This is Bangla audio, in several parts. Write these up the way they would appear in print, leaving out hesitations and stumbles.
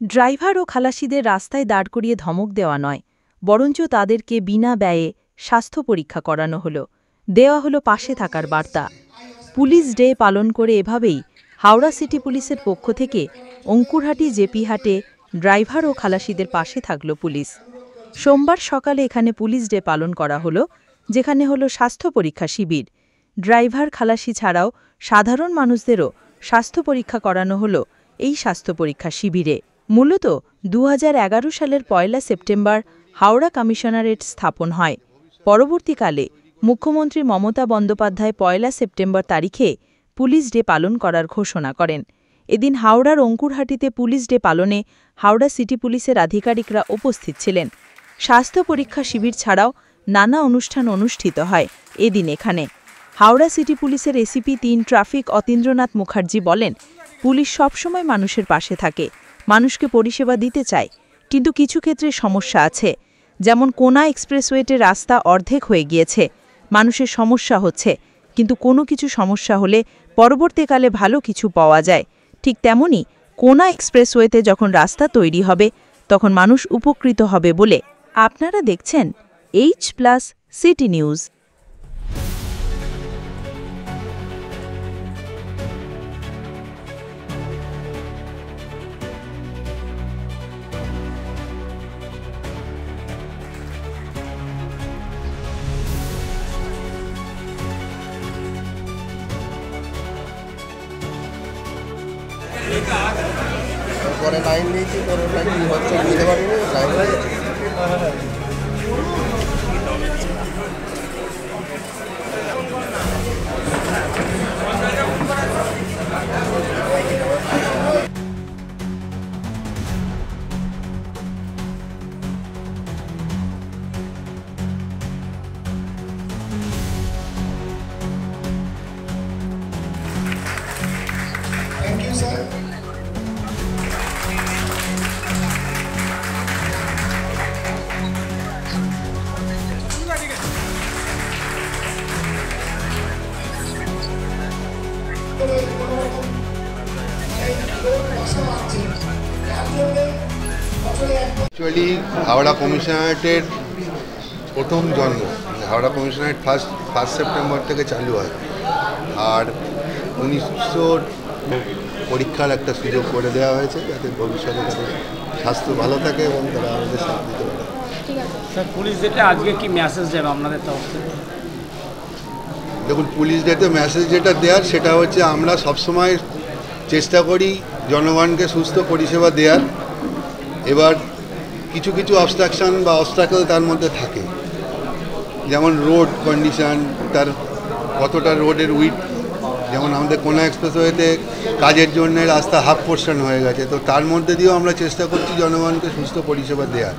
ড্রাইভার ও খালাসিদের রাস্তায় দাঁড় করিয়ে ধমক দেওয়া নয়, বরঞ্চ তাদেরকে বিনা ব্যয়ে স্বাস্থ্য পরীক্ষা করানো হলো, দেওয়া হলো পাশে থাকার বার্তা। পুলিশ ডে পালন করে এভাবেই হাওড়া সিটি পুলিশের পক্ষ থেকে অঙ্কুরহাটি জেপিহাটে ড্রাইভার ও খালাসিদের পাশে থাকল পুলিশ। সোমবার সকালে এখানে পুলিশ ডে পালন করা হলো, যেখানে হলো স্বাস্থ্য পরীক্ষা শিবির। ড্রাইভার খালাসি ছাড়াও সাধারণ মানুষদেরও স্বাস্থ্য পরীক্ষা করানো হলো এই স্বাস্থ্য পরীক্ষা শিবিরে। মূলত 2011 সালের 1 সেপ্টেম্বর হাওড়া কমিশনারেট স্থাপন হয়। পরবর্তীকালে মুখ্যমন্ত্রী মমতা বন্দ্যোপাধ্যায় 1 সেপ্টেম্বর তারিখে পুলিশ ডে পালন করার ঘোষণা করেন। এদিন হাওড়ার অঙ্কুরহাটিতে পুলিশ ডে পালনে হাওড়া সিটি পুলিশের আধিকারিকরা উপস্থিত ছিলেন। স্বাস্থ্য পরীক্ষা শিবির ছাড়াও নানা অনুষ্ঠান অনুষ্ঠিত হয় এদিন এখানে। হাওড়া সিটি পুলিশের এসিপি 3 ট্রাফিক অতীন্দ্রনাথ মুখার্জি বলেন, পুলিশ সবসময় মানুষের পাশে থাকে, মানুষকে পরিষেবা দিতে চায়, কিন্তু কিছু ক্ষেত্রে সমস্যা আছে। যেমন কোনা এক্সপ্রেসওয়েতে রাস্তা অর্ধেক হয়ে গিয়েছে, মানুষের সমস্যা হচ্ছে, কিন্তু কোনো কিছু সমস্যা হলে পরবর্তীকালে ভালো কিছু পাওয়া যায়। ঠিক তেমনি কোনা এক্সপ্রেসওয়েতে যখন রাস্তা তৈরি হবে তখন মানুষ উপকৃত হবে বলে। আপনারা দেখছেন H+ সিটি নিউজ। পরে লাইন নিয়েছি, পরে ওটা কি হচ্ছে বুঝতে পারিনি। Thank you sir. Actually Howrah কমিশনারেটের প্রথম জন্ম, হাওড়া কমিশনারেট ফার্স্ট সেপ্টেম্বর থেকে চালু হয়। আর 1900 পরীক্ষার একটা সুযোগ করে দেওয়া হয়েছে, যাতে ভবিষ্যতে তাদের স্বাস্থ্য ভালো থাকে এবং তারা আমাদের সাথ দিতে পারে। স্যার, পুলিশ ডেতে আজকে কি মেসেজ দেবে আপনাদের তরফ থেকে? দেখুন, পুলিশ ডেতে মেসেজ যেটা দেওয়ার সেটা হচ্ছে আমরা সবসময় চেষ্টা করি জনগণকে সুস্থ পরিষেবা দেওয়ার। এবার কিছু কিছু অবস্ট্রাকশান বা অবস্ট্রাকল তার মধ্যে থাকে, যেমন রোড কন্ডিশান, তার কতটা রোডের উইথ, যেমন আমাদের কোনা এক্সপ্রেসওয়েতে কাজের জন্য রাস্তা হাফ পোর্শন হয়ে গেছে, তো তার মধ্যে দিয়েও আমরা চেষ্টা করছি জনগণকে সুস্থ পরিষেবা দেওয়ার।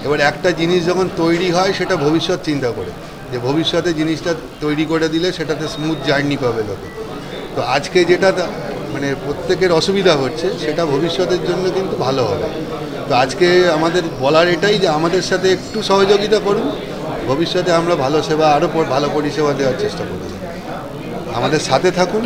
এবার একটা জিনিস যখন তৈরি হয় সেটা ভবিষ্যৎ চিন্তা করে, যে ভবিষ্যতে জিনিসটা তৈরি করে দিলে সেটাতে স্মুথ জার্নি পাবে লোকে। তো আজকে যেটা মানে প্রত্যেকের অসুবিধা হচ্ছে সেটা ভবিষ্যতের জন্য কিন্তু ভালো হবে। তো আজকে আমাদের বলার এটাই যে আমাদের সাথে একটু সহযোগিতা করুন, ভবিষ্যতে আমরা ভালো সেবা, আরও ভালো পরিষেবা দেওয়ার চেষ্টা করব। আমাদের সাথে থাকুন।